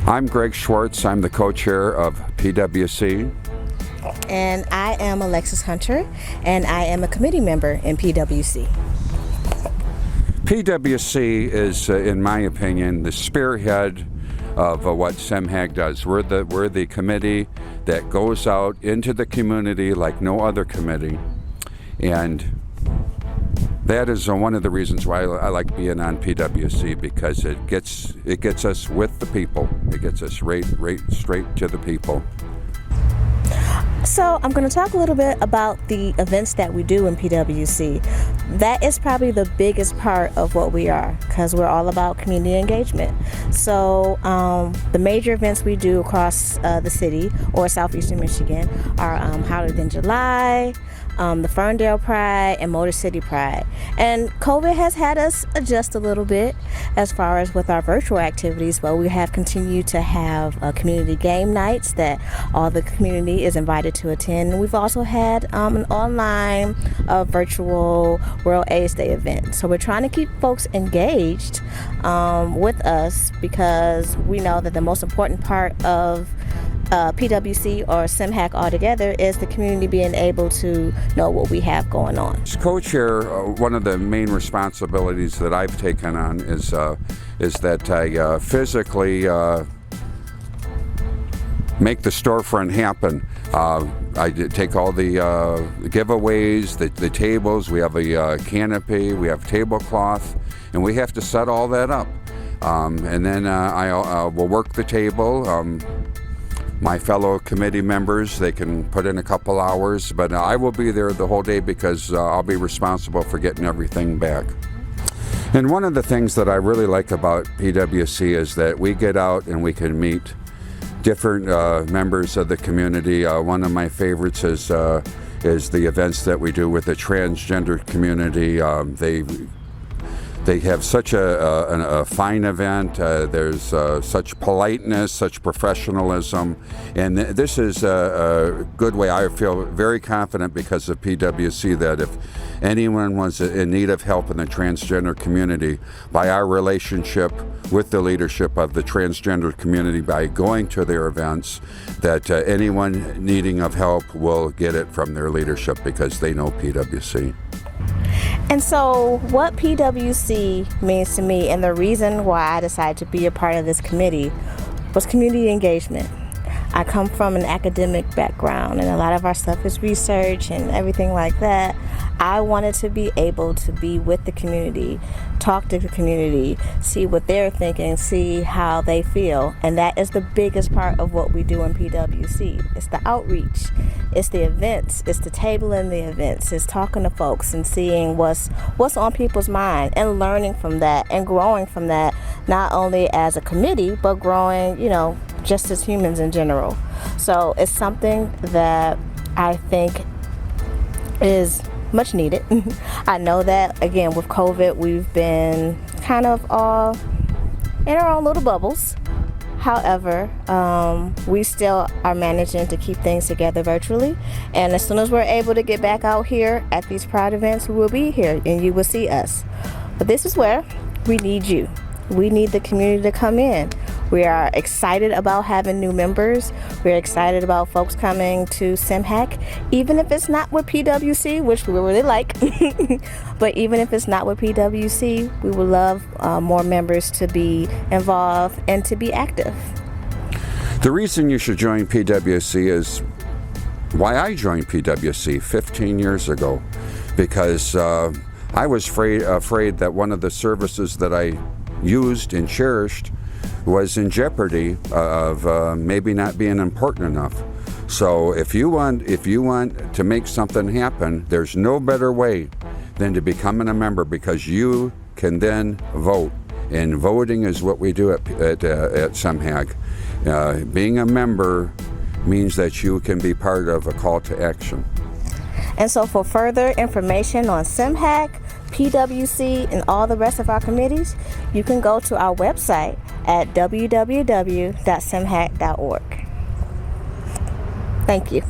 I'm Greg Schwartz. I'm the co-chair of PWC. And I am Alexis Hunter, and I am a committee member in PWC. PWC is, in my opinion, the spearhead of what SEMHAG does. We're the committee that goes out into the community like no other committee, and that is one of the reasons why I like being on PWC, because it gets us with the people. It gets us right straight to the people. So I'm going to talk a little bit about the events that we do in PWC. That is probably the biggest part of what we are, because we're all about community engagement. So the major events we do across the city or southeastern Michigan are Holier Than July, the Ferndale Pride, and Motor City Pride. And COVID has had us adjust a little bit as far as with our virtual activities, but we have continued to have community game nights that all the community is invited to attend. And we've also had an online virtual World AIDS Day event. So we're trying to keep folks engaged with us, because we know that the most important part of PWC or SEMHAG altogether is the community being able to know what we have going on. As co-chair, one of the main responsibilities that I've taken on is that I physically make the storefront happen. I take all the giveaways, the tables. We have a canopy, we have tablecloth, and we have to set all that up. And then I will work the table. My fellow committee members, they can put in a couple hours, but I will be there the whole day, because I'll be responsible for getting everything back. And one of the things that I really like about PWC is that we get out and we can meet different members of the community. One of my favorites is the events that we do with the transgender community. They have such a fine event. There's such politeness, such professionalism, and this is a good way. I feel very confident because of PWC that if anyone was in need of help in the transgender community, by our relationship with the leadership of the transgender community, by going to their events, that anyone needing of help will get it from their leadership, because they know PWC. And so what PWC means to me, and the reason why I decided to be a part of this committee, was community engagement. I come from an academic background, and a lot of our stuff is research and everything like that. I wanted to be able to be with the community, talk to the community, see what they're thinking, see how they feel. And that is the biggest part of what we do in PWC. It's the outreach, it's the events, it's the tabling the events, it's talking to folks and seeing what's on people's mind, and learning from that and growing from that, not only as a committee, but growing, just as humans in general. So it's something that I think is much needed. I know that, again, with COVID, we've been kind of all in our own little bubbles. However, we still are managing to keep things together virtually. And as soon as we're able to get back out here at these Pride events, we will be here and you will see us. But this is where we need you. We need the community to come in. We are excited about having new members. We're excited about folks coming to SEMHAG, even if it's not with PWC, which we really like. But even if it's not with PWC, we would love more members to be involved and to be active. The reason you should join PWC is why I joined PWC 15 years ago, because I was afraid that one of the services that I used and cherished was in jeopardy of maybe not being important enough. So if you want to make something happen, there's no better way than to becoming a member, because you can then vote, and voting is what we do at SEMHAG. Being a member means that you can be part of a call to action. And so for further information on SEMHAG, PWC, and all the rest of our committees, you can go to our website at www.semhag.org. Thank you.